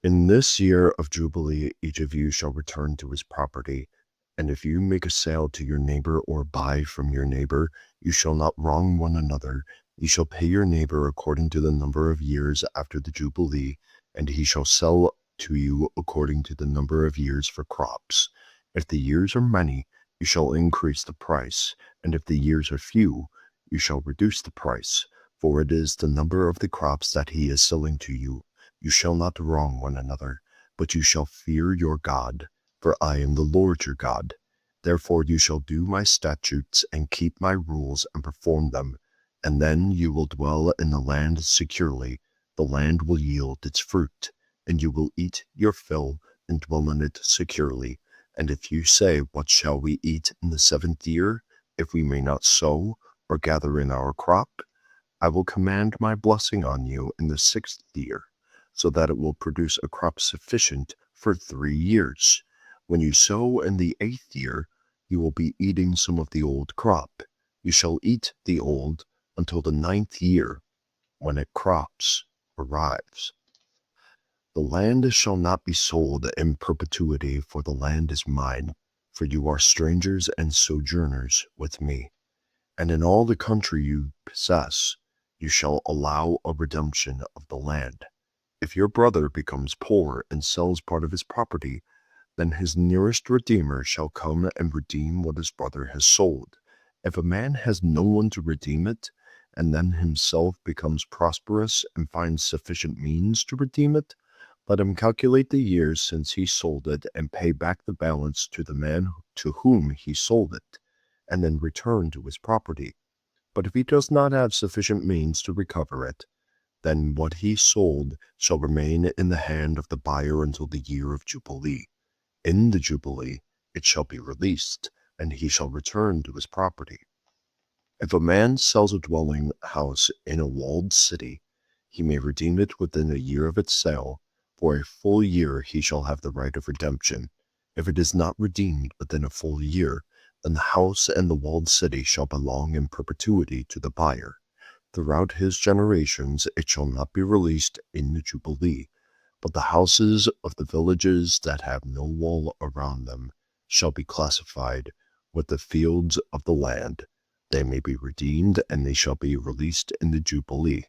In this year of Jubilee, each of you shall return to his property. And if you make a sale to your neighbor or buy from your neighbor, you shall not wrong one another. You shall pay your neighbor according to the number of years after the Jubilee, and he shall sell to you according to the number of years for crops. If the years are many, you shall increase the price, and if the years are few, you shall reduce the price, for it is the number of the crops that he is selling to you. You shall not wrong one another, but you shall fear your God, for I am the Lord your God. Therefore you shall do my statutes and keep my rules and perform them, and then you will dwell in the land securely. The land will yield its fruit, and you will eat your fill and dwell in it securely. And if you say, what shall we eat in the 7th year, if we may not sow or gather in our crop? I will command my blessing on you in the 6th year, so that it will produce a crop sufficient for 3 years. When you sow in the 8th year, you will be eating some of the old crop. You shall eat the old until the 9th year, when it crops arrives. The land shall not be sold in perpetuity, for the land is mine, for you are strangers and sojourners with me. And in all the country you possess, you shall allow a redemption of the land. If your brother becomes poor and sells part of his property, then his nearest redeemer shall come and redeem what his brother has sold. If a man has no one to redeem it, and then himself becomes prosperous and finds sufficient means to redeem it, let him calculate the years since he sold it and pay back the balance to the man to whom he sold it, and then return to his property. But if he does not have sufficient means to recover it, then what he sold shall remain in the hand of the buyer until the year of Jubilee. In the Jubilee it shall be released, and he shall return to his property. If a man sells a dwelling house in a walled city, he may redeem it within a year of its sale. For a full year he shall have the right of redemption. If it is not redeemed within a full year, then the house and the walled city shall belong in perpetuity to the buyer. Throughout his generations it shall not be released in the Jubilee, but the houses of the villages that have no wall around them shall be classified with the fields of the land. They may be redeemed, and they shall be released in the Jubilee.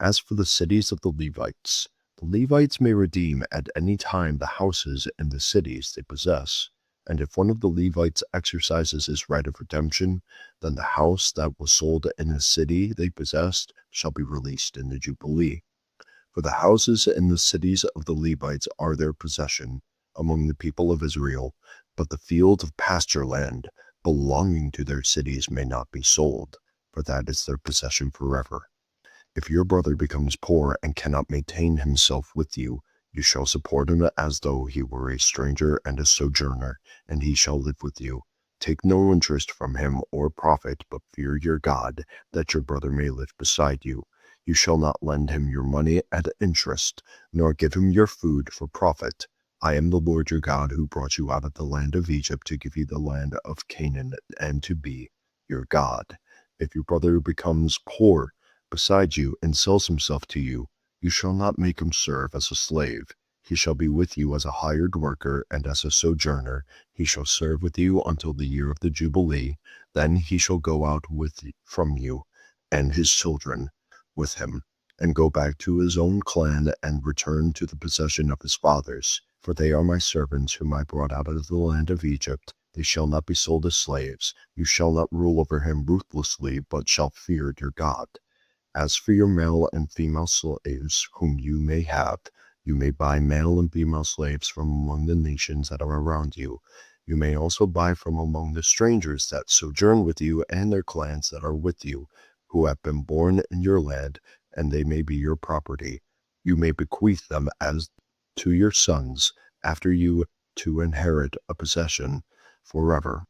As for the cities of the Levites may redeem at any time the houses and the cities they possess, and if one of the Levites exercises his right of redemption, then the house that was sold in a city they possessed shall be released in the Jubilee. For the houses and the cities of the Levites are their possession among the people of Israel, but the field of pasture land belonging to their cities may not be sold, for that is their possession forever. If your brother becomes poor and cannot maintain himself with you, you shall support him as though he were a stranger and a sojourner, and he shall live with you. Take no interest from him or profit, but fear your God, that your brother may live beside you. You shall not lend him your money at interest, nor give him your food for profit. I am the Lord your God, who brought you out of the land of Egypt to give you the land of Canaan, and to be your God. If your brother becomes poor beside you and sells himself to you, you shall not make him serve as a slave. He shall be with you as a hired worker and as a sojourner. He shall serve with you until the year of the Jubilee. Then he shall go out from you, and his children with him, and go back to his own clan and return to the possession of his fathers. For they are my servants whom I brought out of the land of Egypt. They shall not be sold as slaves. You shall not rule over him ruthlessly, but shall fear your God. As for your male and female slaves whom you may have, you may buy male and female slaves from among the nations that are around you. You may also buy from among the strangers that sojourn with you and their clans that are with you, who have been born in your land, and they may be your property. You may bequeath them as to your sons after you to inherit a possession forever.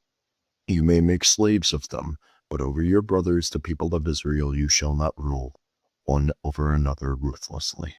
You may make slaves of them, but over your brothers, the people of Israel, you shall not rule one over another ruthlessly.